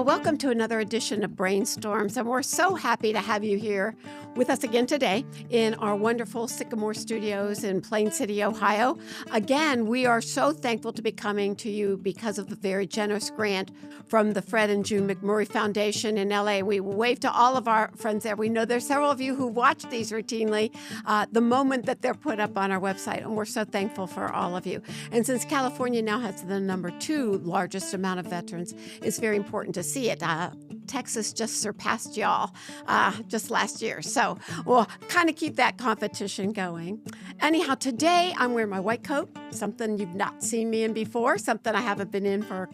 Well, welcome to another edition of Brainstorms, and we're so happy to have you here with us again today in our wonderful Sycamore Studios in Plain City, Ohio. Again, we are so thankful to be coming to you because of the very generous grant from the Fred and June McMurray Foundation in LA. We wave to all of our friends there. We know there's several of you who watch these routinely the moment that they're put up on our website, and we're so thankful for all of you. And since California now has the number 2 largest amount of veterans, it's very important to see it. Texas just surpassed y'all just last year. So we'll kind of keep that competition going. Anyhow, today I'm wearing my white coat, something you've not seen me in before, something I haven't been in for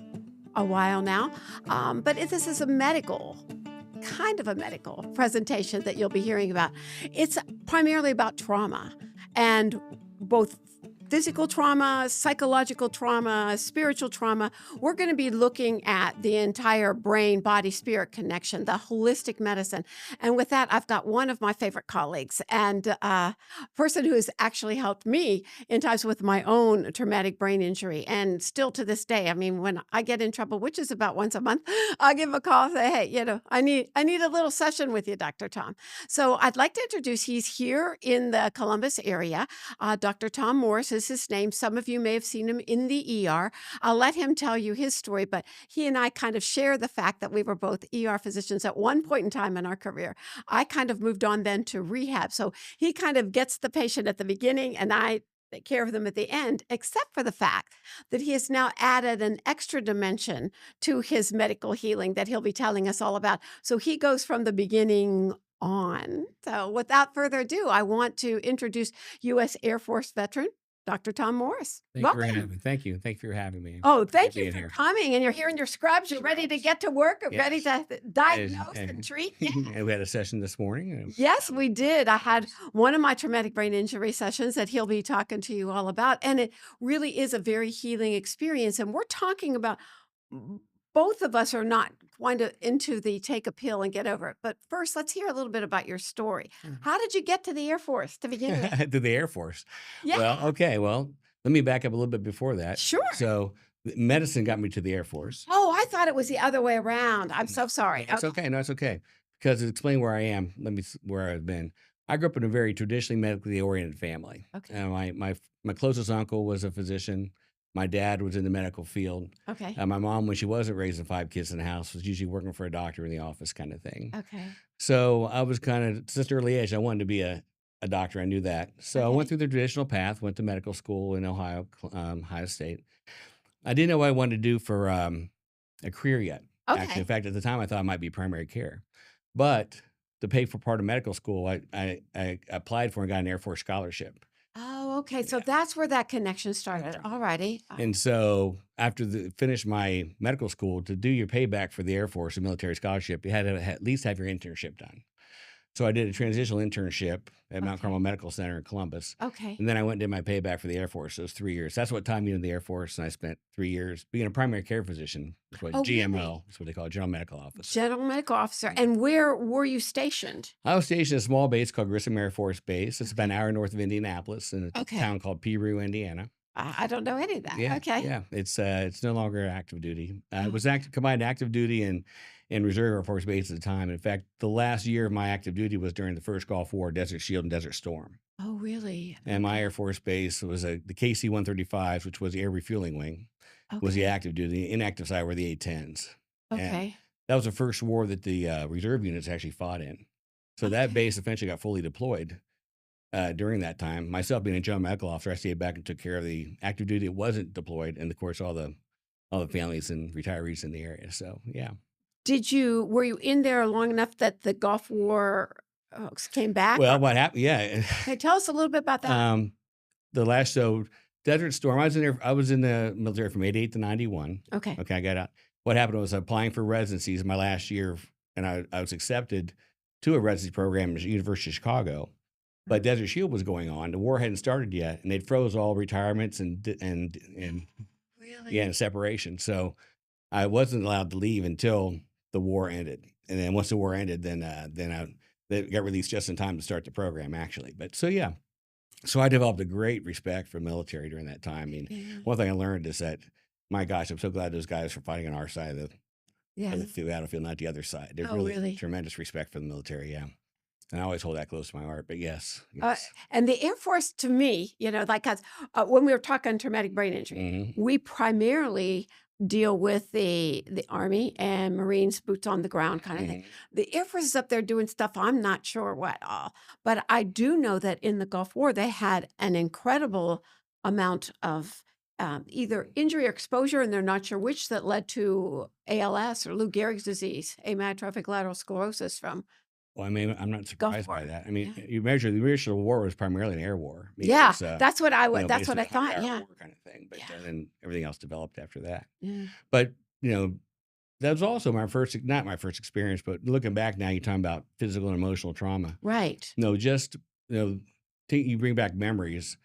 a while now. But this is a medical presentation that you'll be hearing about. It's primarily about trauma, and both physical trauma, psychological trauma, spiritual trauma. We're going to be looking at the entire brain, body, spirit connection, the holistic medicine. And with that, I've got one of my favorite colleagues and a person who has actually helped me in times with my own traumatic brain injury. And still to this day, I mean, when I get in trouble, which is about once a month, I'll give him a call and say, hey, I need a little session with you, Dr. Tom. So I'd like to introduce, he's here in the Columbus area. Dr. Tom Morse is his name. Some of you may have seen him in the ER. I'll let him tell you his story, but he and I kind of share the fact that we were both ER physicians at one point in time in our career. I kind of moved on then to rehab. So he kind of gets the patient at the beginning and I take care of them at the end, except for the fact that he has now added an extra dimension to his medical healing that he'll be telling us all about. So he goes from the beginning on. So without further ado, I want to introduce U.S. Air Force veteran, Dr. Tom Morris. Thank you for having me. Thank you. Thank you for having me. Oh, thank you Being for here. coming. And you're here in your scrubs. You're ready to get to work, Yes. ready to diagnose and treat. Yeah. And we had a session this morning. Yes, we did. I had one of my traumatic brain injury sessions that he'll be talking to you all about. And it really is a very healing experience. And we're talking about both of us are not going to into the take a pill and get over it. But first, let's hear a little bit about your story. How did you get to the Air Force to begin with? To the Air Force. Yeah. Well, okay. Well, let me back up a little bit before that. Sure. So medicine got me to the Air Force. Oh, I thought it was the other way around. I'm so sorry. It's okay. No, it's okay. Because to explain where I am, where I've been. I grew up in a very traditionally medically oriented family. Okay. My closest uncle was a physician. My dad was in the medical field. Okay. My mom, when she wasn't raising 5 kids in the house, was usually working for a doctor in the office kind of thing. Okay. So I was kind of, since an early age, I wanted to be a doctor. I knew that. So I Okay. went through the traditional path, went to medical school in Ohio State. I didn't know what I wanted to do for a career yet. Okay. Actually, in fact, at the time, I thought it might be primary care. But to pay for part of medical school, I applied for and got an Air Force scholarship. Oh, okay. So Yeah. that's where that connection started. All righty. And so after finished my medical school, to do your payback for the Air Force and military scholarship, you had to at least have your internship done. So I did a transitional internship at Mount Okay. Carmel Medical Center in Columbus. Okay. And then I went and did my payback for the Air Force. So it was 3 years. That's what tied me into the Air Force. And I spent 3 years being a primary care physician. That's what Oh, GMO really? is what they call it, General Medical Office. General medical officer. And where were you stationed? I was stationed at a small base called Grissom Air Force Base. It's about an hour north of Indianapolis in a Okay. town called Peru, Indiana. I don't know any of that. Yeah, Okay. yeah. It's no longer active duty. It Oh, was combined active duty and Reserve Air Force Base at the time. In fact, the last year of my active duty was during the first Gulf War, Desert Shield and Desert Storm. oh, really? And my Air Force Base was the KC-135s, which was the air refueling wing, was the Okay. active duty. The inactive side were the A-10s. And Okay. that was the first war that the reserve units actually fought in. So that Okay. base eventually got fully deployed during that time. Myself being a general medical officer, I stayed back and took care of the active duty that wasn't deployed, and of course all the families and retirees in the area. So yeah. Were you in there long enough that the Gulf War came back? Well, what happened? Yeah. Okay, tell us a little bit about that. So Desert Storm. I was in the military from '88 to '91. Okay. Okay, I got out. What happened was applying for residencies my last year, and I was accepted to a residency program at the University of Chicago. But Desert Shield was going on. The war hadn't started yet, and they'd froze all retirements and Really? and separation. So I wasn't allowed to leave until the war ended. And then once the war ended, they got released just in time to start the program, actually. But so yeah, so I developed a great respect for military during that time. I mean, Yeah. one thing I learned is that, my gosh, I'm so glad those guys were fighting on our side of Yeah. through the battlefield, not the other side. There's Oh, really really? tremendous respect for the military. Yeah. And I always hold that close to my heart. But yes, Uh, yes. and the Air Force, to me, like 'cause, when we were talking traumatic brain injury, Hmm. we primarily deal with the Army and Marines, boots on the ground kind of thing. Hmm. The Air Force is up there doing stuff I'm not sure what all, but I do know that in the Gulf War they had an incredible amount of either injury or exposure, and they're not sure which, that led to ALS or Lou Gehrig's disease, amyotrophic lateral sclerosis from Well, I mean, I'm not Gulf surprised by War. that. I mean, Yeah. the original war was primarily an air war. I mean, it Yeah, was, that's what I would that's what basically I a thought, 100-hour yeah. war kind of thing. But Yeah, then everything else developed after that. yeah. But, you know, that was also not my first experience, but looking back now, you're talking about physical and emotional trauma. Right. No, just, you bring back memories.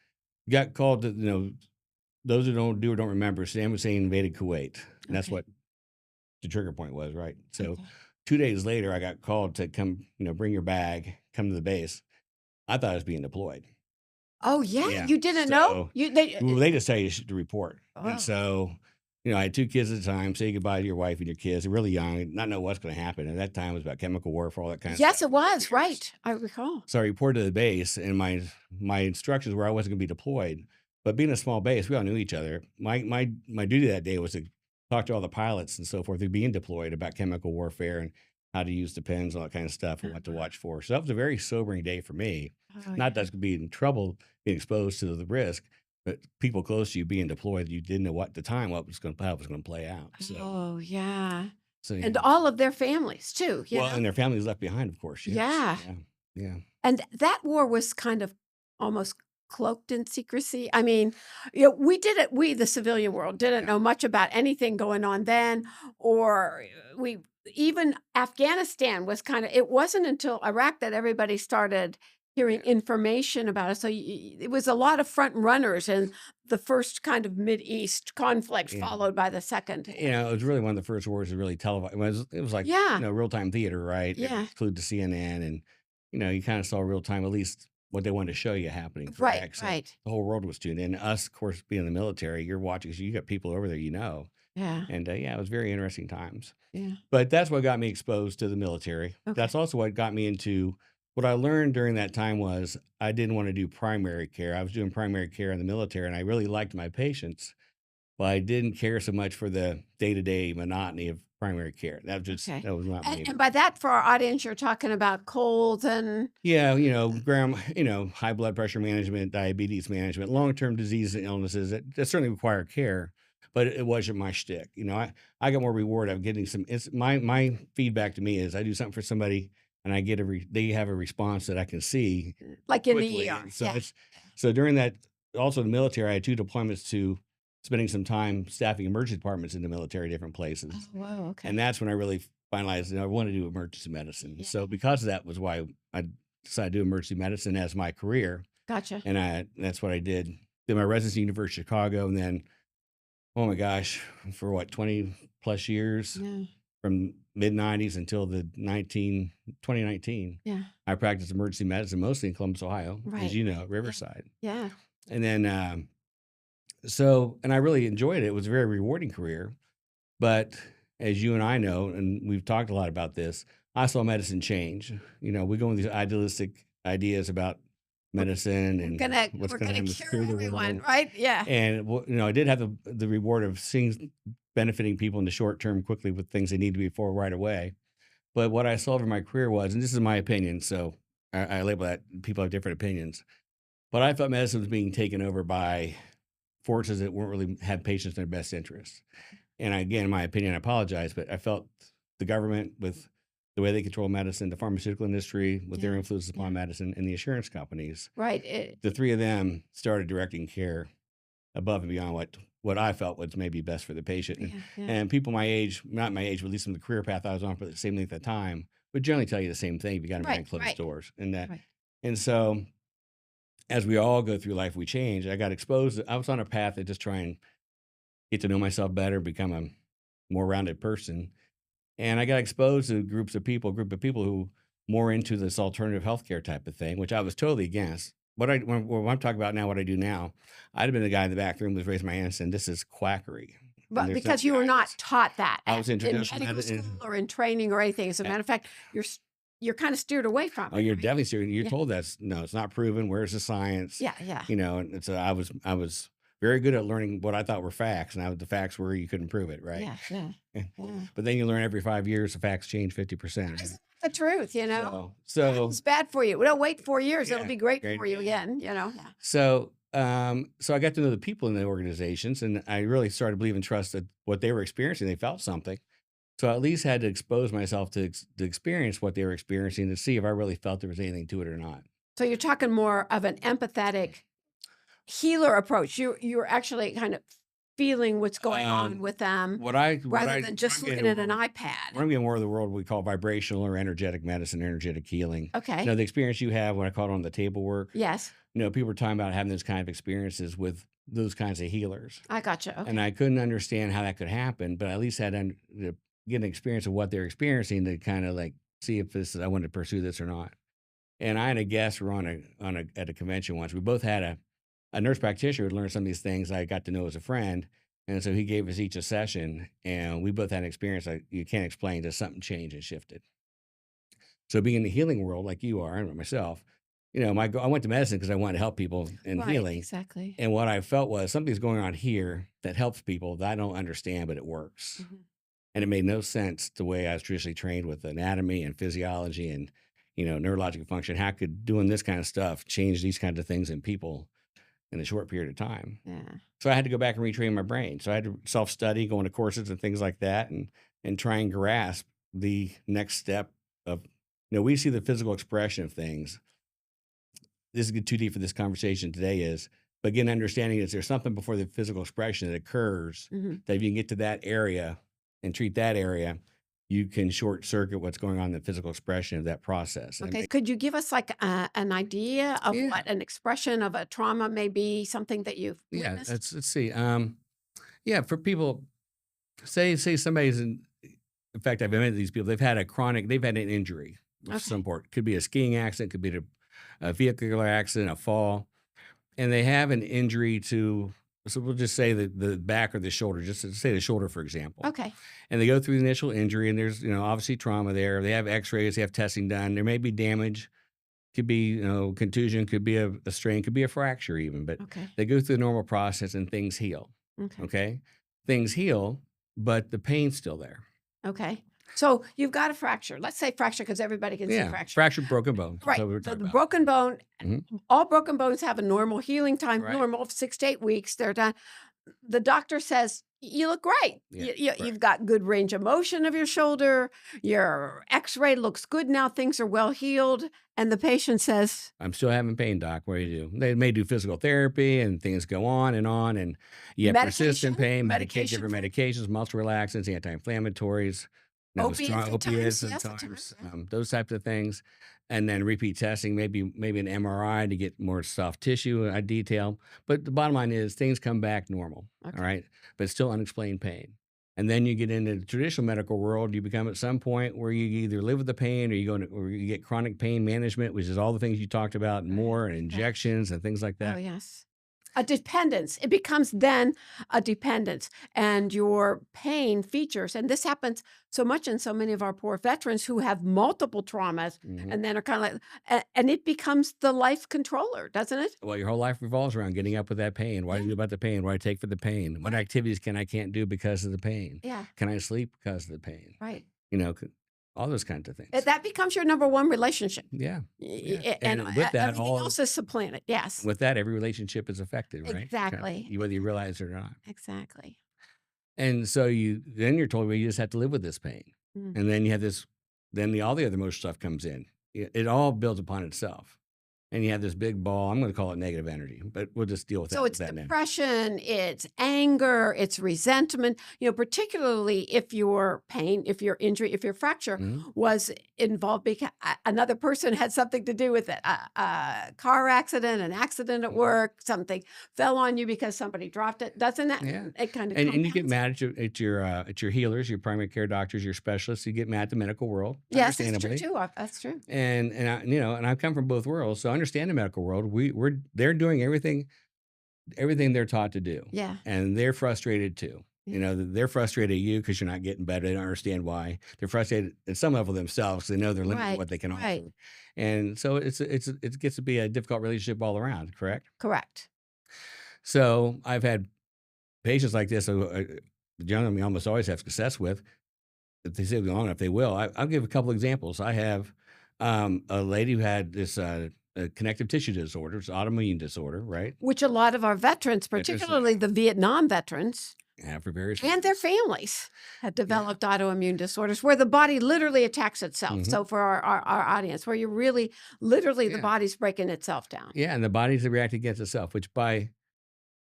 You got called to, those who don't do or don't remember, Saddam Hussein invaded Kuwait. And that's Okay, what the trigger point was, right? So okay. 2 days later, I got called to come, bring your bag, come to the base. I thought I was being deployed. Oh, yeah, Yeah. you didn't know? So, You they well, they just tell you to report. And oh, so, I had 2 kids at the time. Say goodbye to your wife and your kids. They're really young, not know what's going to happen. At that time, it was about chemical warfare, all that kind of yes, stuff. it was, right, I recall. So I reported to the base, and my instructions were I wasn't going to be deployed. But being a small base, we all knew each other. My duty that day was to talk to all the pilots and so forth who being deployed about chemical warfare and how to use the pens, all that kind of stuff, and what to Uh-huh. watch for. So that was a very sobering day for me. Oh, Not that I yeah. was going to be in trouble being exposed to the risk, but people close to you being deployed, you didn't know what at the time how it was going to play out. Oh, yeah, So yeah. and all of their families too, you Well, know? and their families left behind, of course. Yes. Yeah, Yeah. Yeah. and that war was kind of almost cloaked in secrecy. I mean, we, the civilian world, didn't Yeah. know much about anything going on then, or we even Afghanistan was kind of, it wasn't until Iraq that everybody started hearing Yeah. information about it. So it was a lot of front runners and the first kind of East conflict, Yeah. followed by the second. It was really one of the first wars to really televise. It was like, Yeah, real time theater, right? It yeah, included the CNN, and you kind of saw real time, at least what they wanted to show you happening. right, Correct. So right. the whole world was tuned in. Us, of course, being in the military, you're watching. So you got people over there, Yeah, and yeah, it was very interesting times. yeah. But that's what got me exposed to the military. Okay. That's also what got me into what I learned during that time was I didn't want to do primary care. I was doing primary care in the military, and I really liked my patients, but I didn't care so much for the day-to-day monotony of primary care. Okay. That was not And, me. and by that, for our audience, you're talking about colds and Yeah, high blood pressure management, diabetes management, long-term diseases and illnesses that certainly require care, but it wasn't my shtick. I got more reward out of getting some. It's my feedback to me is I do something for somebody and I get they have a response that I can see like in the quickly. ER. And Yeah. so during that, also in the military, I had 2 deployments to spending some time staffing emergency departments in the military, different places. Oh, wow. Okay. And that's when I really finalized, I want to do emergency medicine. Yeah. So because of that was why I decided to do emergency medicine as my career. Gotcha. And that's what I did. Did my residency at University of Chicago. And then, oh my gosh, for 20 plus years, Yeah. from mid 90s until 2019, Yeah. I practiced emergency medicine, mostly in Columbus, Ohio, Right. as you know, at Riverside. Yeah. And then, and I really enjoyed it. It was a very rewarding career. But as you and I know, and we've talked a lot about this, I saw medicine change. We go with these idealistic ideas about medicine We're and gonna what's we're going to gonna happen cure through the everyone, world. right? Yeah. And I did have the reward of seeing benefiting people in the short term quickly with things they need to be for right away. But what I saw over my career was, and this is my opinion, so I label that people have different opinions. But I thought medicine was being taken over by forces that weren't really had patients in their best interest. And again, in my opinion, I apologize, but I felt the government with the way they control medicine, the pharmaceutical industry with their Yeah. influence upon Yeah. medicine, and the insurance companies, Right. the 3 of them started directing care above and beyond what I felt was maybe best for the patient. Yeah. Yeah. And people my age, not my age, but at least in the career path I was on for the same length of time, would generally tell you the same thing if you got them behind Right. closed Right. doors. Right. And so as we all go through life, we change. I got exposed. I was on a path to just try and get to know myself better, become a more rounded person. And I got exposed to a group of people who more into this alternative healthcare type of thing, which I was totally against. When I'm talking about now, what I do now, I'd have been the guy in the back room who was raising my hand and saying, "This is quackery." But there's because no you were not guidance. taught that I was in introduced to medical that school in, or in training or anything. As a matter of fact, you're kind of steered away from oh, it, you're right? definitely serious. You're Yeah. told that's no, it's not proven. Where's the science? Yeah. Yeah. And so I was very good at learning what I thought were facts, and the facts were you couldn't prove it, right? Yeah. Yeah. Yeah. But then you learn every 5 years the facts change 50%. Isn't that the truth, you know? So It's bad for you. Well, wait 4 years. It'll yeah, be great great. for you again, you know? Yeah. So I got to know the people in the organizations, and I really started to believe and trust that what they were experiencing, they felt something. So I at least had to expose myself to experience what they were experiencing to see if I really felt there was anything to it or not. So you're talking more of an empathetic healer approach. You're actually kind of feeling what's going on with them What I rather than just what I'm looking at getting an what iPad. I'm getting more of the world we call vibrational or energetic medicine, energetic healing. Okay. The experience you have when I call it on the table work. Yes. People were talking about having those kind of experiences with those kinds of healers. I gotcha. Okay. And I couldn't understand how that could happen, but I at least had to get an experience of what they're experiencing to kind of like see if I wanted to pursue this or not. And I and a guest were at a convention once. We both had a nurse practitioner who learned some of these things I got to know as a friend. And so he gave us each a session, and we both had an experience like you can't explain, just something changed and shifted. So being in the healing world like you are and myself, I went to medicine because I wanted to help people in Right. healing. Exactly. And what I felt was something's going on here that helps people that I don't understand, but it works. Mhm. And it made no sense the way I was traditionally trained with anatomy and physiology and, neurological function. How could doing this kind of stuff change these kinds of things in people in a short period of time? Yeah. So I had to go back and retrain my brain. So I had to self-study, go into courses and things like that, and try and grasp the next step of, we see the physical expression of things. This is too deep for this conversation today but again, understanding is there's something before the physical expression that occurs Mhm. that if you can get to that area and treat that area, you can short circuit what's going on in the physical expression of that process. Okay. Could you give us like an idea of Yeah. what an expression of a trauma may be? Something that you've Yeah, witnessed? let's see. For people, say somebody's in fact, I've met these people. They've had an injury of some Okay. sort. Could be a skiing accident, could be a vehicular accident, a fall, and they have an injury to. So we'll just say the back or the shoulder. Just to say the shoulder, for example. Okay. And they go through the initial injury, and there's obviously trauma there. They have X-rays, they have testing done. There may be damage. Could be contusion, could be a strain, could be a fracture even. But Okay. they go through the normal process and things heal. Okay. Okay, things heal, but the pain's still there. Okay. So you've got a fracture. Let's say fracture because everybody can see Yeah, fracture. fractured, broken bone. That's Right. what we were So talking the about. broken bone, Mhm. all broken bones have a normal healing time, Right. normal of 6 to 8 weeks. They're done. The doctor says, you look great. Yeah, You've got good range of motion of your shoulder. Your x-ray looks good now. Things are well healed. And the patient says, I'm still having pain, doc. What do you do? They may do physical therapy and things go on, and you have persistent pain, Medication different for- medications, muscle relaxants, anti-inflammatories, Opiates strong at opiates times, yes, at sometimes, times, those types of things. And then repeat testing, maybe an MRI to get more soft tissue detail. But the bottom line is things come back normal, Okay. all right? But still unexplained pain. And then you get into the traditional medical world, you become at some point where you either live with the pain or you get chronic pain management, which is all the things you talked about and more, and injections and things like that. Oh, yes. A dependence. It becomes then a dependence. And your pain features, and this happens so much in so many of our poor veterans who have multiple traumas Mhm. and then are kind of like, and it becomes the life controller, doesn't it? Well, your whole life revolves around getting up with that pain. What do you do about the pain? What do I take for the pain? What activities can't do because of the pain? Yeah, Can I sleep because of the pain? right. All those kinds of things. That becomes your number one relationship. Yeah. And And with that, everything else is supplanted. Yes, With that, every relationship is affected, right? Exactly. Whether you realize it or not. exactly. And so you're told, well, you just have to live with this pain. Mm. And then you have this, all the other emotional stuff comes in. It all builds upon itself. And you have this big ball, I'm going to call it negative energy, but we'll just deal with So it's that now. depression, it's anger, it's resentment, particularly if your pain, if your injury, if your fracture Mhm. was involved because another person had something to do with it. A car accident, an accident at Mhm. work, something fell on you because somebody dropped it. Doesn't that, Yeah. it kind of And you get compounds? mad at your healers, your primary care doctors, your specialists. You get mad at the medical world, Yes, that's true understandably. too. That's true. And I come from both worlds, so I understand the medical world. They're doing everything they're taught to do, Yeah. and they're frustrated too. You know, they're frustrated at you because you're not getting better. They don't understand why. They're frustrated at some level themselves. They know they're limited to Right. what they can Right. offer. And so it gets to be a difficult relationship all around, correct? Correct. So I've had patients like this, the gentlemen we almost always have success with. If they stay long enough, they will. I'll give a couple examples. I have a lady who had this connective tissue disorder, it's autoimmune disorder, right? Which a lot of our veterans, Veterans, particularly the Vietnam veterans yeah, for various and their reasons. families, had developed autoimmune disorders where the body literally attacks itself. Mhm. So for our audience, where you really, literally, the Yeah. body's breaking itself down. Yeah, and the body's reacting against itself, which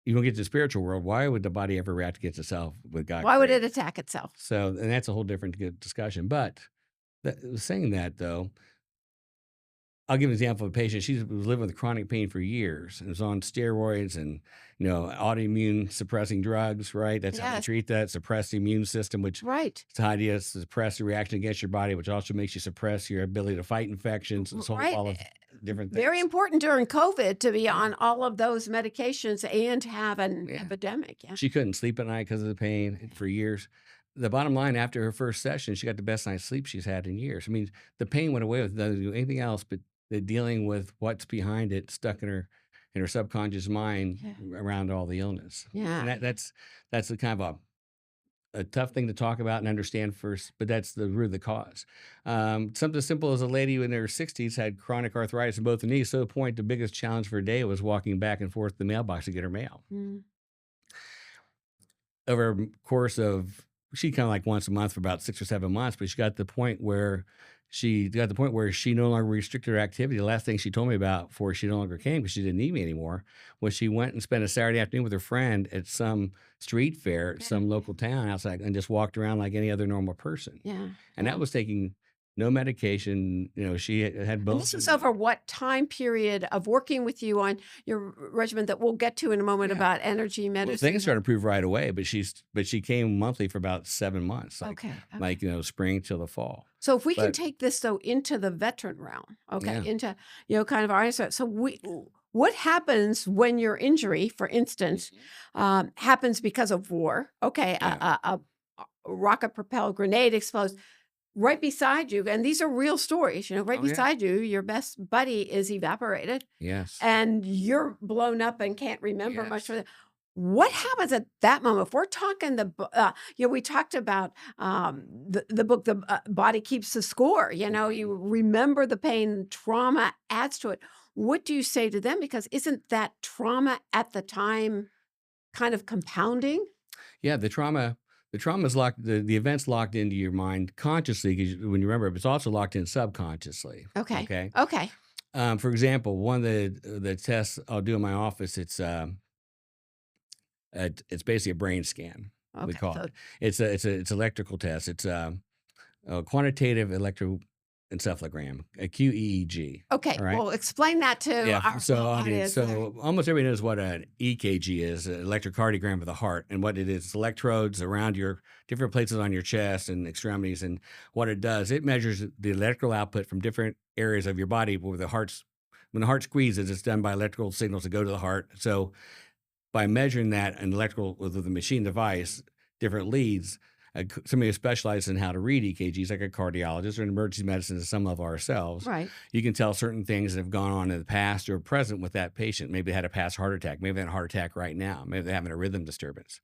you don't get to the spiritual world. Why would the body ever react against itself with God Why would created? it attack itself? So, and that's a whole different good discussion. But saying that though, I'll give an example of a patient. She was living with chronic pain for years and was on steroids and, autoimmune suppressing drugs, right? That's how they Yes. treat that, suppress the immune system, which Right. it's the idea is to suppress the reaction against your body, which also makes you suppress your ability to fight infections. It's Right. all of different Very things. important during COVID to be on all of those medications and have an Yeah. epidemic. Yeah. She couldn't sleep at night because of the pain for years. The bottom line, after her first session, she got the best night's sleep she's had in years. I mean, the pain went away with nothing do anything else, but the dealing with what's behind it stuck in her subconscious mind Yeah. around all the illness. Yeah. And that's the kind of a tough thing to talk about and understand first, but that's the root of the cause. Something as simple as a lady in her 60s had chronic arthritis in both the knees, to the point the biggest challenge for her day was walking back and forth to the mailbox to get her mail. Mm. Over a course of she kind of like once a month for about 6 or 7 months, but she got to the point where she no longer restricted her activity. The last thing she told me about before she no longer came because she didn't need me anymore was she went and spent a Saturday afternoon with her friend at some street fair at some local town outside and just walked around like any other normal person. Yeah. And that was taking no medication. She had And both. this is over what time period of working with you on your regimen that we'll get to in a moment Yeah. about energy Well, medicine? things started to improve right away, but she came monthly for about 7 months, Okay. like spring till the fall. So if we can But take this though into the veteran realm, okay, yeah, into kind of our so what happens when your injury, for instance, happens because of war? Okay, yeah, a rocket propelled grenade explodes right beside you, and these are real stories. Right oh yeah, beside you, your best buddy is evaporated, yes, and you're blown up and can't remember much. yes, What happens at that moment? If we're talking we talked about the book, The Body Keeps the Score. You remember the pain, trauma adds to it. What do you say to them? Because isn't that trauma at the time kind of compounding? yeah. The trauma is locked. The event's locked into your mind consciously because when you remember it, but it's also locked in subconsciously. Okay. Okay. Okay. For example, one of the tests I'll do in my office, it's basically a brain scan. We Okay. call So it. It's electrical test. It's a quantitative electroencephalogram, a QEEG. okay. All right. Well, explain that to Yeah. our So audience. so almost everybody knows what an EKG is, an electrocardiogram of the heart, and what it is. It's electrodes around your different places on your chest and extremities, and what it does, it measures the electrical output from different areas of your body where when the heart squeezes, it's done by electrical signals that go to the heart. So by measuring that and electrical with a machine device, different leads, somebody who specializes in how to read EKGs, like a cardiologist or an emergency medicine to some of ourselves, Right. you can tell certain things that have gone on in the past or present with that patient. Maybe they had a past heart attack. Maybe they had a heart attack right now. Maybe they're having a rhythm disturbance.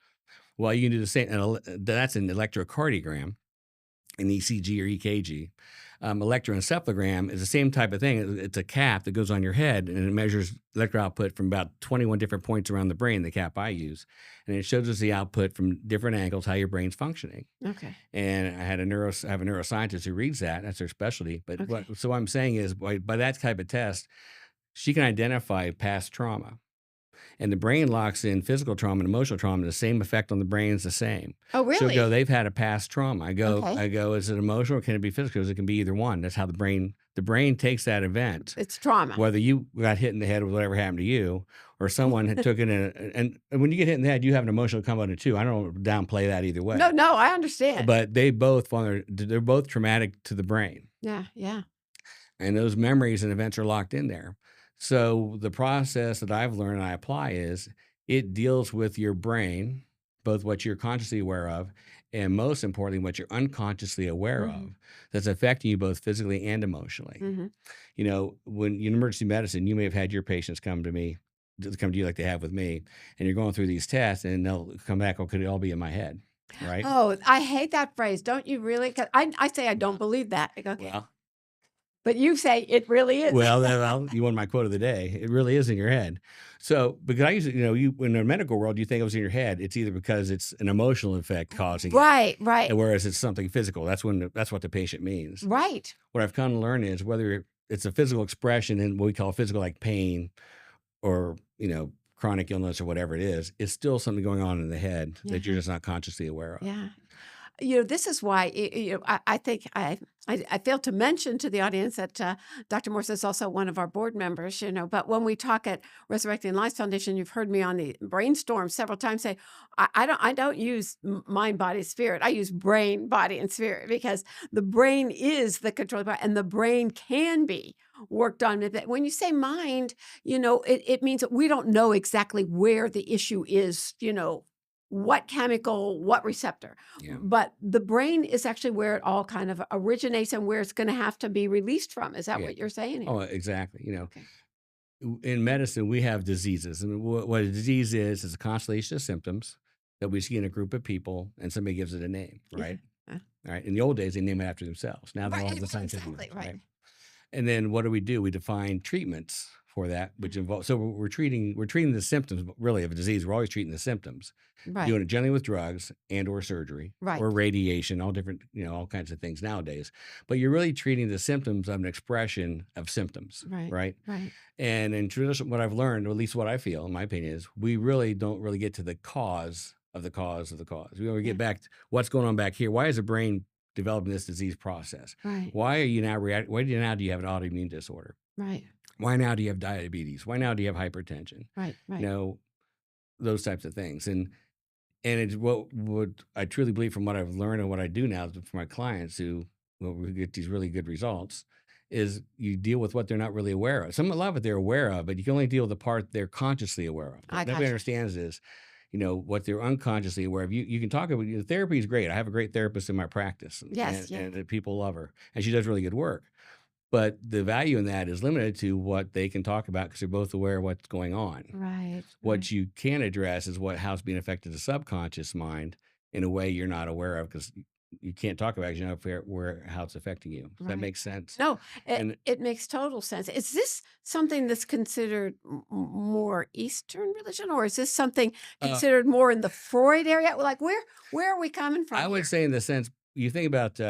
Well, you can do the same. That's an electrocardiogram, an ECG or EKG. Electroencephalogram is the same type of thing. It's a cap that goes on your head, and it measures electro output from about 21 different points around the brain, the cap I use. And it shows us the output from different angles, how your brain's functioning. Okay. And I have a neuroscientist who reads that. That's her specialty. But Okay. so what I'm saying is by that type of test, she can identify past trauma. And the brain locks in physical trauma and emotional trauma. The same effect on the brain is the same. Oh, She'll go, really? they've had a past trauma. I Okay. go, is it emotional or can it be physical? Because it can be either one. That's how the brain takes that event, It's trauma. whether you got hit in the head with whatever happened to you, or someone had took it and when you get hit in the head, you have an emotional component too. I don't downplay that either way. No, I understand. But they're both traumatic to the brain. Yeah. Yeah. And those memories and events are locked in there. So the process that I've learned and I apply is it deals with your brain both what you're consciously aware of and most importantly, what you're unconsciously aware Mhm. of that's affecting you both physically and emotionally. Mhm. You know, when in emergency medicine, you may have had your patients come to me, come to you like they have with me, and you're going through these tests and they'll come back, oh, could it all be in my head? Right. Oh, I hate that phrase. Don't you really? 'Cause I say I don't believe that. I go, Well, but you say it really is. you want my quote of the day. It really is in your head. So, because I usually, you in the medical world, you think it was in your head. It's either because it's an emotional effect causing it, Right, right, and whereas it's something physical. That's what the patient means. right. What I've come to learn is whether it's a physical expression in what we call physical, like pain or, chronic illness or whatever it is, it's still something going on in the head that you're Yeah, just not consciously aware of. yeah. This is why I think I failed to mention to the audience that Dr. Morse is also one of our board members. But when we talk at Resurrecting Lives Foundation, you've heard me on the Brainstorm several times say I don't use mind, body, spirit. I use brain, body, and spirit because the brain is the control part, and the brain can be worked on. When you say mind, it means that we don't know exactly where the issue is. What chemical, what receptor. Yeah. But the brain is actually where it all kind of originates and where it's going to have to be released from. Is that Yeah. what you're saying here? Oh, exactly. Okay. In medicine, we have diseases, and what a disease is a constellation of symptoms that we see in a group of people, and somebody gives it a name, Yeah. right? All right. In the old days, they name it after themselves. Now they all have the Right, scientific exactly, names, right. right? And then what do? We define treatments for that, which involve. So we're treating the symptoms really of a disease. We're always treating the symptoms, Right, doing it generally with drugs and or surgery right, or radiation, all different, all kinds of things nowadays. But you're really treating the symptoms of an expression of symptoms, right, right? right. And in traditional, what I've learned, or at least what I feel, in my opinion, is we really don't really get to the cause of the cause of the cause. We Yeah, get back to what's going on back here. Why is the brain developing this disease process? right, Why are you now Why do you have an autoimmune disorder? right, Why now do you have diabetes? Why now do you have hypertension? right, right. Those types of things. And it's what I truly believe from what I've learned and what I do now for my clients who we get these really good results is you deal with what they're not really aware of. A lot of it they're aware of, but you can only deal with the part they're consciously aware of. I What got nobody you. understands is, what they're unconsciously aware of. You can talk about therapy is great. I have a great therapist in my practice, Yes, yeah, and people love her, and she does really good work. But the value in that is limited to what they can talk about because they're both aware of what's going on. right, right. What you can address is how it's being affected the subconscious mind in a way you're not aware of because you can't talk about it 'cause you know how it's affecting you. Does that Right. make sense? No, it, And it makes total sense. Is this something that's considered more Eastern religion, or is this something uh, considered more in the Freud area? Like, where are we coming from I would here? say, in the sense you think about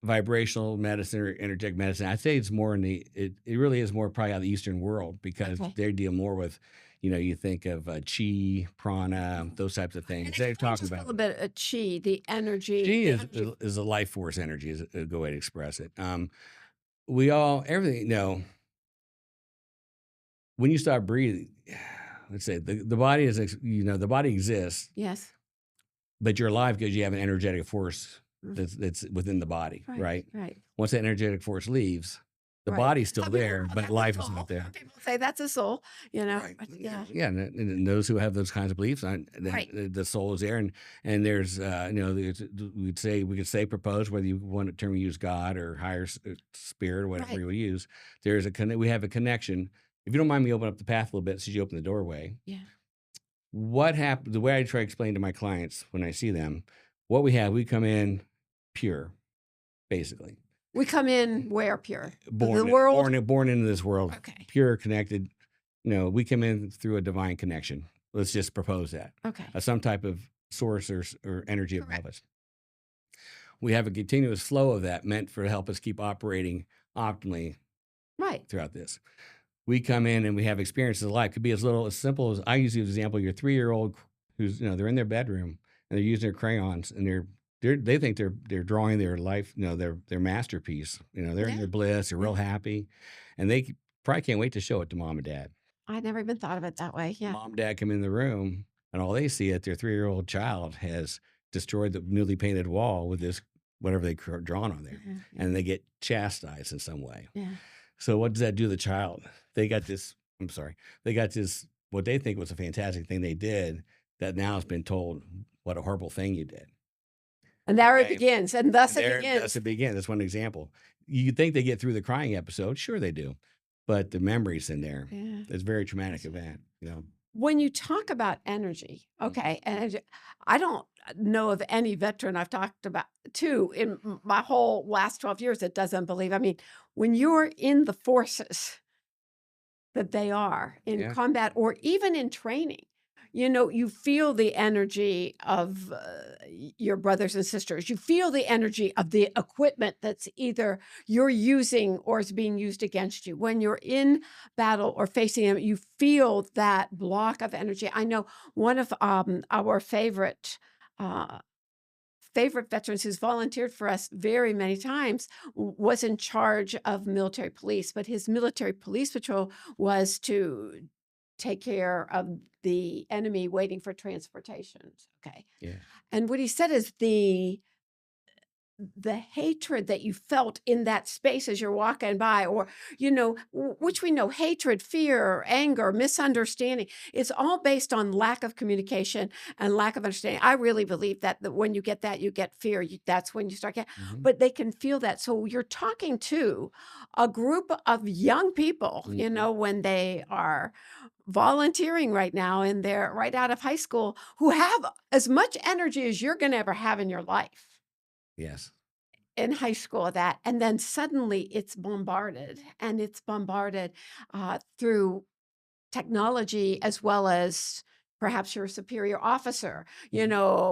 vibrational medicine or energetic medicine, I'd say it's more it really is more probably out of the Eastern world because Okay. they deal more with, you think of chi, prana, those types of And things. They're explain talking just a about little bit of chi, the energy. chi The is energy. is a life force energy is a good way to express it. Everything, when you stop breathing, let's say the body is, the body exists, Yes. but you're alive because you have an energetic force Mhm. that's within the body, Right, right? right, Once that energetic force leaves, the right. body's still Some people there, call but that the life is soul. not there. Some people say that's a soul. Right. But yeah, Yeah. And those who have those kinds of beliefs, right, the soul is there. And there's, we could say propose, whether you want to term use God or higher spirit or whatever right. you use. We have a connection. If you don't mind me open up the path a little bit since you open the doorway, Yeah. what happened, the way I try to explain to my clients when I see them, we come in pure, basically. We come in where pure? The world? Born into this world, Okay. pure, connected. We come in through a divine connection. Let's just propose that. Okay. Some type of source or energy Correct. above us. We have a continuous flow of that meant to help us keep operating optimally Right. throughout this. We come in and we have experiences of life. Could be as simple as I use the example, your 3-year-old who's, they're in their bedroom and they're using their crayons and they think they're drawing their life, their masterpiece. They're in Yeah. their bliss, they're real Yeah. happy, and they probably can't wait to show it to mom and dad. I never even thought of it that way. Yeah. Mom and dad come in the room, and all they see is their 3-year-old child has destroyed the newly painted wall with this whatever they drawn on there, Yeah. and they get chastised in some way. Yeah. So what does that do to the child? They got this. I'm sorry. They got this what they think was a fantastic thing they did that now has been told what a horrible thing you did. And there it Okay. begins, and thus And it there, begins. that's it begins. That's one example. You think they get through the crying episode. Sure they do. But the memories in there, Yeah. it's a very traumatic event, you know. When you talk about energy, okay, and I don't know of any veteran I've talked about to in my whole last 12 years that doesn't believe. I mean, when you're in the forces that they are in Yeah. combat or even in training, you feel the energy of your brothers and sisters. You feel the energy of the equipment that's either you're using or is being used against you. When you're in battle or facing them, you feel that block of energy. I know one of our uh, favorite veterans who's volunteered for us very many times was in charge of military police, but his military police patrol was to take care of the enemy waiting for transportation. Okay. Yeah. And what he said is the hatred that you felt in that space as you're walking by, or, which we know hatred, fear, anger, misunderstanding, it's all based on lack of communication and lack of understanding. I really believe that when you get that, you get fear. That's when you start getting, but they can feel that. So you're talking to a group of young people, when they are volunteering right now and they're right out of high school who have as much energy as you're going to ever have in your life Yes. in high school. That, and then suddenly it's bombarded, and it's bombarded through technology, as well as perhaps your superior officer,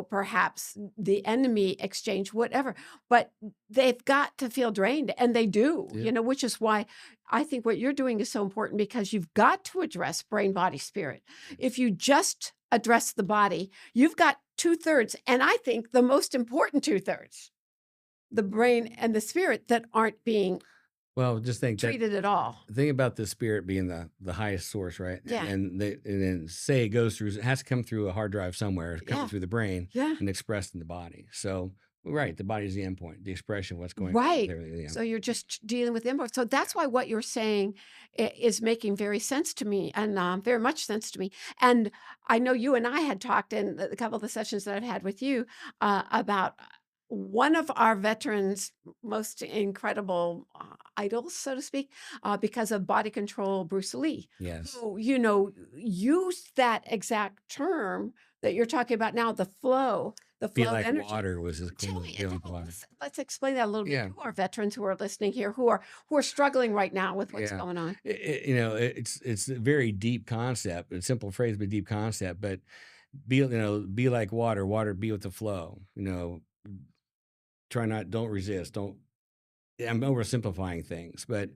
perhaps the enemy exchange, whatever. But they've got to feel drained, and they do, Yeah. which is why I think what you're doing is so important, because you've got to address brain, body, spirit. If you just address the body, you've got 2/3, and I think the most important 2/3, the brain and the spirit, that aren't being Well, just think that treated at all. think about the spirit being the highest source, right? Yeah. And then say it goes through, it has to come through a hard drive somewhere, it's coming Yeah. through the brain Yeah. and expressed in the body. So, right, the body is the endpoint, the expression of what's going on Right. there. Yeah. So you're just dealing with input. So that's why what you're saying is making very sense to me, and very much sense to me. And I know you and I had talked in a couple of the sessions that I've had with you about one of our veterans' most incredible idols, so to speak, because of body control, Bruce Lee, Yes. who, used that exact term that you're talking about now, the flow Feel of like energy. water was his Tell cool. me, Feel like water. let's explain that a little Yeah. bit to our veterans who are listening here, who are struggling right now with what's Yeah. going on. It's a very deep concept, a simple phrase, but deep concept. But be like water. Water, be with the flow. Don't resist. Don't. I'm oversimplifying things, but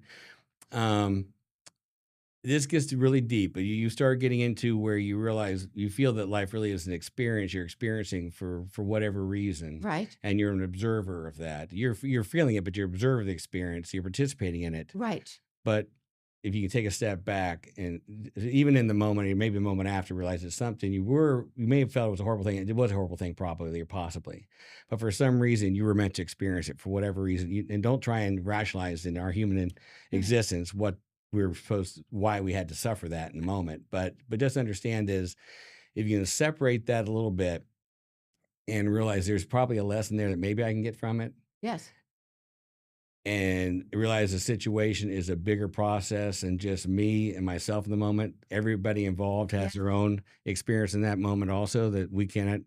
this gets really deep. But you start getting into where you realize you feel that life really is an experience you're experiencing for whatever reason, Right. and you're an observer of that. You're feeling it, but you're observing the experience. You're participating in it. Right. But if you can take a step back and even in the moment, or maybe a moment after, realize it's something you may have felt it was a horrible thing. It was a horrible thing, probably or possibly, but for some reason you were meant to experience it for whatever reason. And don't try and rationalize in our human existence what why we had to suffer that in the moment. But just understand is if you can separate that a little bit and realize there's probably a lesson there that maybe I can get from it. Yes. And realize the situation is a bigger process than just me and myself in the moment. Everybody involved has their own experience in that moment also that we cannot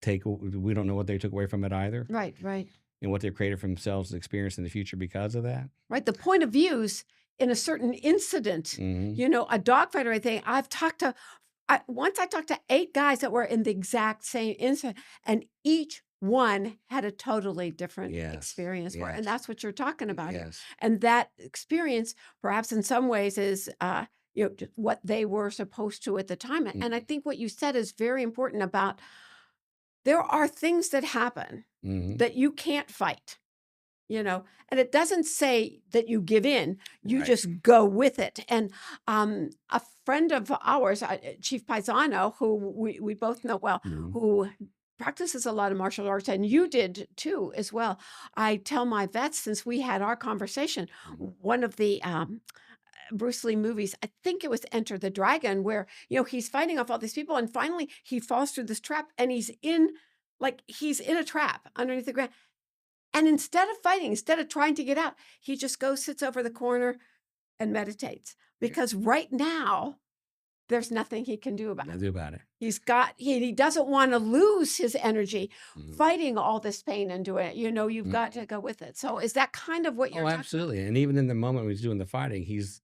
we don't know what they took away from it either. Right. Right. And what they've created for themselves to experience in the future because of that. Right. The point of views in a certain incident, a dogfight or anything. I talked to 8 guys that were in the exact same incident, and each one had a totally different experience for it. And that's what you're talking about here. And that experience, perhaps in some ways, is just what they were supposed to at the time. And I think what you said is very important about there are things that happen that you can't fight. And it doesn't say that you give in, you just go with it. And a friend of ours, Chief Paisano, who we both know well, who practices a lot of martial arts, and you did too as well. I tell my vets, since we had our conversation, one of the Bruce Lee movies. I think it was Enter the Dragon, where, he's fighting off all these people and finally he falls through this trap and he's in a trap underneath the ground. And instead of fighting, instead of trying to get out, he just goes, sits over the corner and meditates, because right now there's nothing he can do about Nothing it. to do about it. He doesn't want to lose his energy Mhm. fighting all this pain and doing it. You've Mhm. got to go with it. So is that kind of what you're Oh, talking about? absolutely. And even in the moment when he's doing the fighting, he's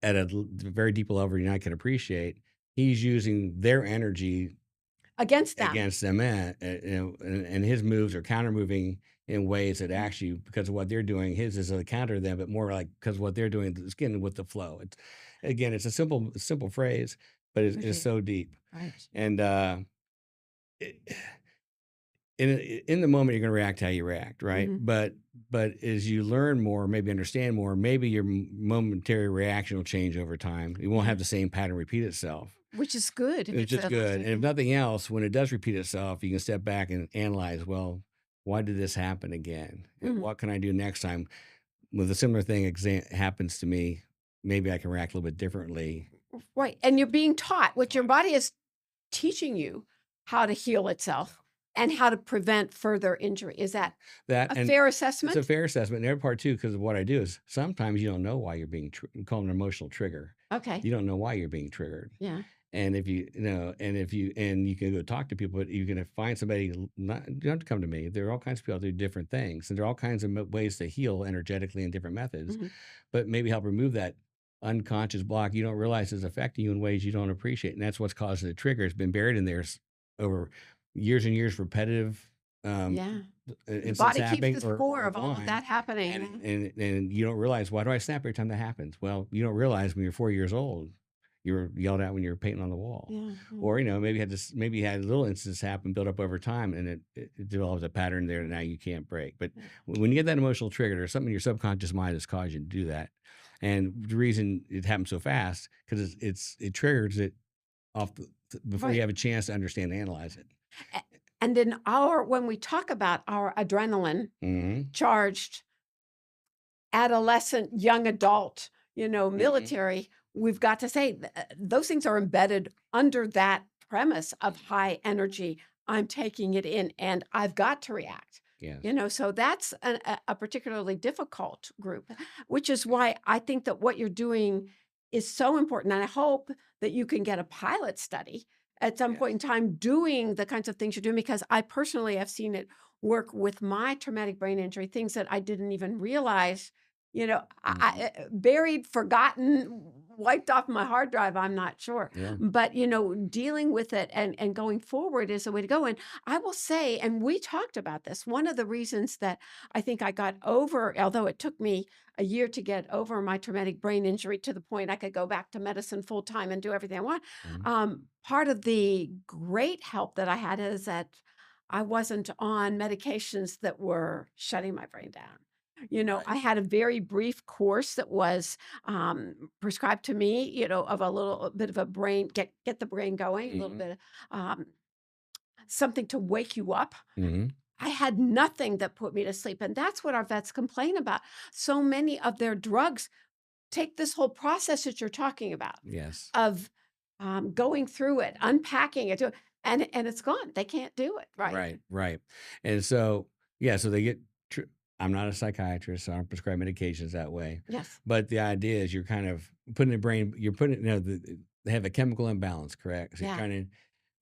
at a very deep level and I can appreciate. He's using their energy Against them? against them, and his moves are counter moving in ways that actually, because of what they're doing, his is a counter to them, but more like because what they're doing is getting with the flow. It's a simple phrase, but it's so deep. Right. And it, in the moment, you're going to react how you react, right? Mhm. But as you learn more, maybe understand more, maybe your momentary reaction will change over time. It won't have the same pattern repeat itself. Which is good. It's just good. And if nothing else, when it does repeat itself, you can step back and analyze, well, why did this happen again? And Mhm. what can I do next time? With a similar thing happens to me, maybe I can react a little bit differently. Right. And you're being taught what your body is teaching you how to heal itself and how to prevent further injury. Is that a fair assessment? It's a fair assessment. And the other part too, because of what I do is sometimes you don't know why you're being call it an emotional trigger. Okay. You don't know why you're being triggered. Yeah. And if you can go talk to people, but you're going to find somebody. You don't have to come to me. There are all kinds of people that do different things, and there are all kinds of ways to heal energetically and different methods. Mhm. But maybe help remove that unconscious block you don't realize is affecting you in ways you don't appreciate, and that's what's causing the trigger. It's been buried in there over years and years, repetitive. Yeah. The Incidents body happening keeps the or score of all of time, that happening. and you don't realize, why do I snap every time that happens? Well, you don't realize when you're 4 years old, you were yelled at when you were painting on the wall. Yeah. Or maybe you had little incidents happen, build up over time, and it develops a pattern there that now you can't break. But when you get that emotional trigger, there's something in your subconscious mind that's caused you to do that. And the reason it happens so fast, because it triggers it off before Right. you have a chance to understand and analyze it. And then when we talk about our adrenaline Mm-hmm. charged adolescent, young adult, military, we've got to say those things are embedded under that premise of high energy. I'm taking it in and I've got to react. Yes. So that's a particularly difficult group, which is why I think that what you're doing is so important. And I hope that you can get a pilot study at some point in time doing the kinds of things you're doing, because I personally have seen it work with my traumatic brain injury, things that I didn't even realize, I buried, forgotten, wiped off my hard drive, I'm not sure. Yeah. But, dealing with it and going forward is the way to go. And I will say, and we talked about this, one of the reasons that I think I got over, although it took me a year to get over my traumatic brain injury to the point I could go back to medicine full time and do everything I want. Part of the great help that I had is that I wasn't on medications that were shutting my brain down. I had a very brief course that was prescribed to me, of a little bit of a brain, get the brain going, a little bit, something to wake you up. Mm-hmm. I had nothing that put me to sleep. And that's what our vets complain about. So many of their drugs take this whole process that you're talking about. Yes. Of going through it, unpacking it, and it's gone. They can't do it. Right. And so, so they get, I'm not a psychiatrist, so I don't prescribe medications that way. Yes. But the idea is you're kind of putting the brain, they have a chemical imbalance, correct? So you're trying to,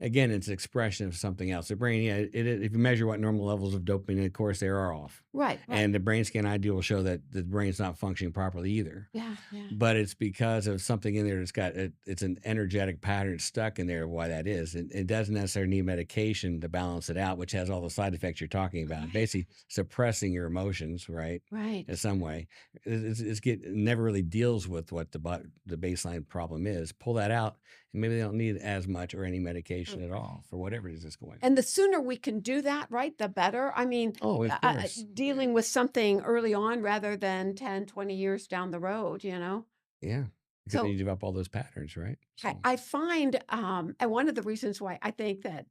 again, it's an expression of something else. The brain, if you measure what normal levels of dopamine, of course, they are off. Right. And the brain scan I do will show that the brain's not functioning properly either. Yeah. But it's because of something in there that's it's an energetic pattern stuck in there, why that is. It doesn't necessarily need medication to balance it out, which has all the side effects you're talking about. Right. Basically suppressing your emotions, right? Right. In some way. It never really deals with what the baseline problem is. Pull that out, and maybe they don't need as much or any medication at all for whatever it is that's going on. And the sooner we can do that, right, the better. I mean, of course. Dealing with something early on rather than 10, 20 years down the road, Yeah. Because So- then you develop all those patterns, right? So, I find, and one of the reasons why I think that,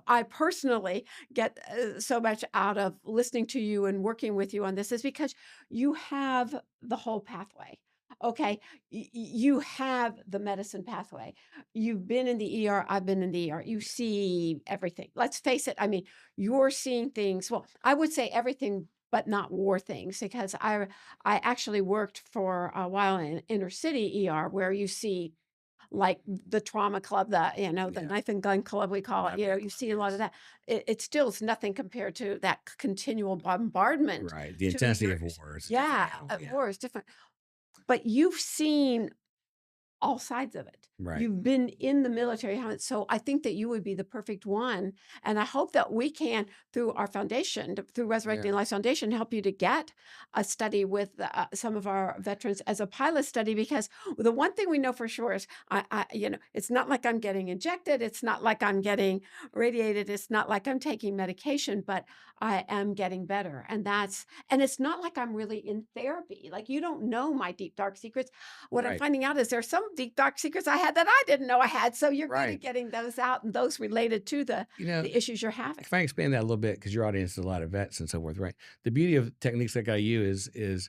I personally get so much out of listening to you and working with you on this is because you have the whole pathway Okay, you have the medicine pathway. You've been in the ER, I've been in the ER. You see everything. Let's face it. I mean, you're seeing things. Well, I would say everything but not war things, because I actually worked for a while in inner city ER, where you see like the trauma club, the Yeah. knife and gun club, we call it. I've been You called, see a lot of yes. that. It still is nothing compared to that continual bombardment Right. The to intensity your, of war is a different yeah, animal. Yeah. war is different. But you've seen all sides of it. Right. You've been in the military, so I think that you would be the perfect one. And I hope that we can, through our foundation, through Yeah. Resurrecting Life Foundation, help you to get a study with some of our veterans as a pilot study. Because the one thing we know for sure is, it's not like I'm getting injected. It's not like I'm getting radiated. It's not like I'm taking medication, but I am getting better. And it's not like I'm really in therapy. Like, you don't know my deep, dark secrets. What I'm Right. finding out is there's some deep, dark secrets I had that I didn't know I had. So you're good at Right. getting those out, and those related to the issues you're having. If I expand that a little bit, because your audience is a lot of vets and so forth, right? The beauty of techniques like I use is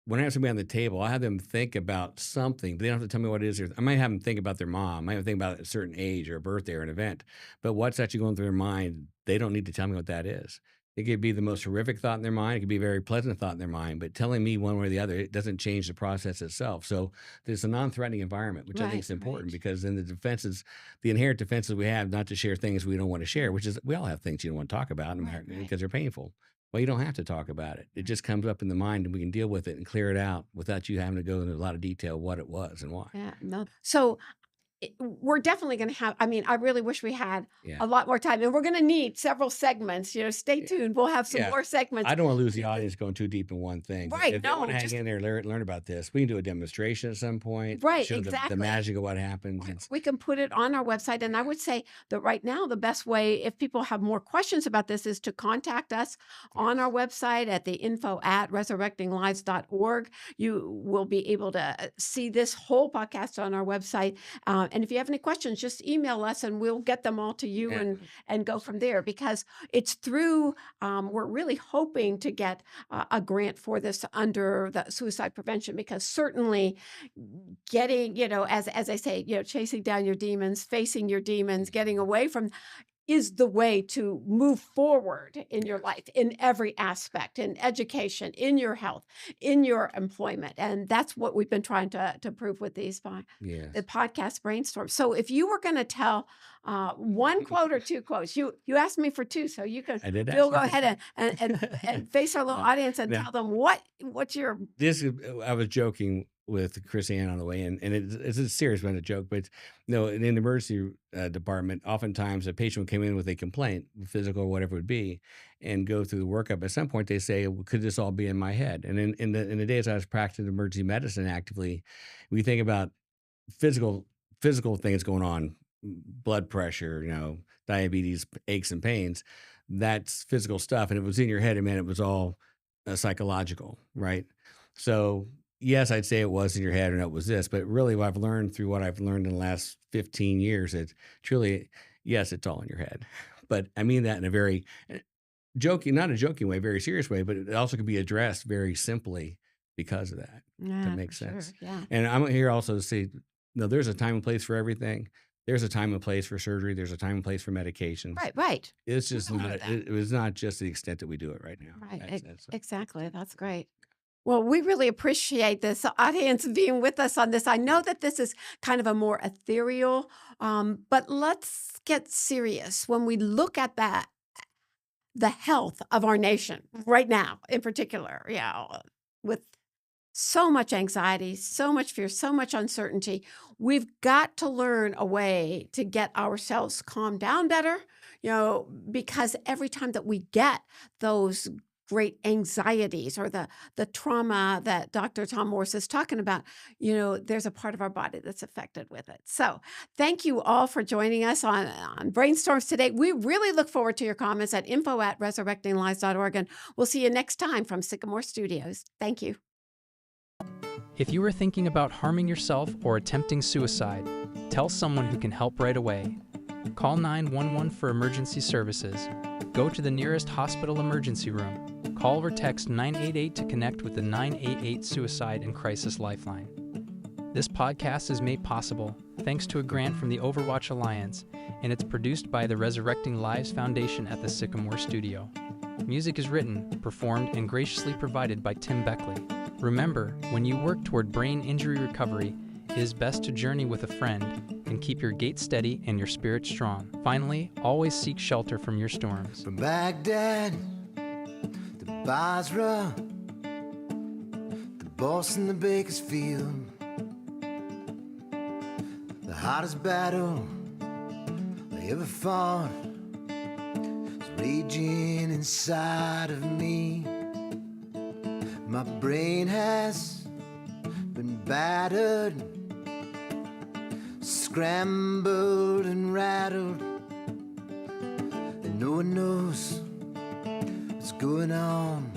when I have somebody on the table, I have them think about something, but they don't have to tell me what it is. I might have them think about their mom. I might have them think about a certain age or a birthday or an event, but what's actually going through their mind, they don't need to tell me what that is. It could be the most horrific thought in their mind. It could be a very pleasant thought in their mind, but telling me one way or the other, it doesn't change the process itself. So there's a non-threatening environment, which I think is important, because then the inherent defenses we have, not to share things we don't want to share, which is, we all have things you don't want to talk about because they're painful. Well, you don't have to talk about it. It just comes up in the mind, and we can deal with it and clear it out without you having to go into a lot of detail what it was and why. Yeah, no. So we're definitely going to have, I really wish we had Yeah. a lot more time, and we're going to need several segments. Stay tuned. We'll have some Yeah. more segments. I don't want to lose the audience going too deep in one thing. Right, If they no, want to hang just- in there, learn about this, we can do a demonstration at some point. Right, show exactly. the magic of what happens. We can put it on our website. And I would say that right now, the best way, if people have more questions about this, is to contact us on our website at the info@resurrectinglives.org. You will be able to see this whole podcast on our website. And if you have any questions, just email us and we'll get them all to you Yeah. and go from there, because it's through, we're really hoping to get a grant for this under the suicide prevention, because certainly getting, as I say, chasing down your demons, facing your demons, getting away from is the way to move forward in your life, in every aspect, in education, in your health, in your employment. And that's what we've been trying to prove with these Yes. the podcast Brainstorms. So if you were going to tell one quote or two quotes, you asked me for two, so you can, I did Bill, go ask you. ahead and face our little audience and Yeah. tell them what's your. I was joking with Chris Ann on the way in, and it's a serious one, a joke, but in the emergency department, oftentimes a patient came in with a complaint, physical or whatever it would be, and go through the workup. At some point, they say, well, could this all be in my head? And in the days I was practicing emergency medicine actively, we think about physical things going on, blood pressure, diabetes, aches and pains. That's physical stuff. And if it was in your head, it meant it was all psychological, right? So yes, I'd say it was in your head and it was this, but really what I've learned through what I've learned in the last 15 years, it's truly, yes, it's all in your head. But I mean that in a very not a joking way, very serious way, but it also can be addressed very simply because of that. That makes sense. Sure, yeah. And I'm here also to say, there's a time and place for everything. There's a time and place for surgery. There's a time and place for medications. Right. It's just I know not, that. it was not just the extent that we do it right now. Right. Exactly. That's great. Well, we really appreciate this audience being with us on this. I know that this is kind of a more ethereal, but let's get serious. When we look at the health of our nation right now, in particular, with so much anxiety, so much fear, so much uncertainty, we've got to learn a way to get ourselves calmed down better, because every time that we get those great anxieties or the trauma that Dr. Tom Morse is talking about, there's a part of our body that's affected with it. So thank you all for joining us on Brainstorms today. We really look forward to your comments at info@resurrectinglives.org, and we'll see you next time from Sycamore Studios. Thank you. If you are thinking about harming yourself or attempting suicide, tell someone who can help right away. Call 911 for emergency services. Go to the nearest hospital emergency room. Call or text 988 to connect with the 988 Suicide and Crisis Lifeline. This podcast is made possible thanks to a grant from the Overwatch Alliance, and it's produced by the Resurrecting Lives Foundation at the Sycamore Studio. Music is written, performed, and graciously provided by Tim Beckley. Remember, when you work toward brain injury recovery, it is best to journey with a friend and keep your gait steady and your spirit strong. Finally, always seek shelter from your storms. From Baghdad to Basra, to Boston to Bakersfield, the hottest battle I ever fought is raging inside of me. My brain has been battered, scrambled and rattled, and no one knows what's going on.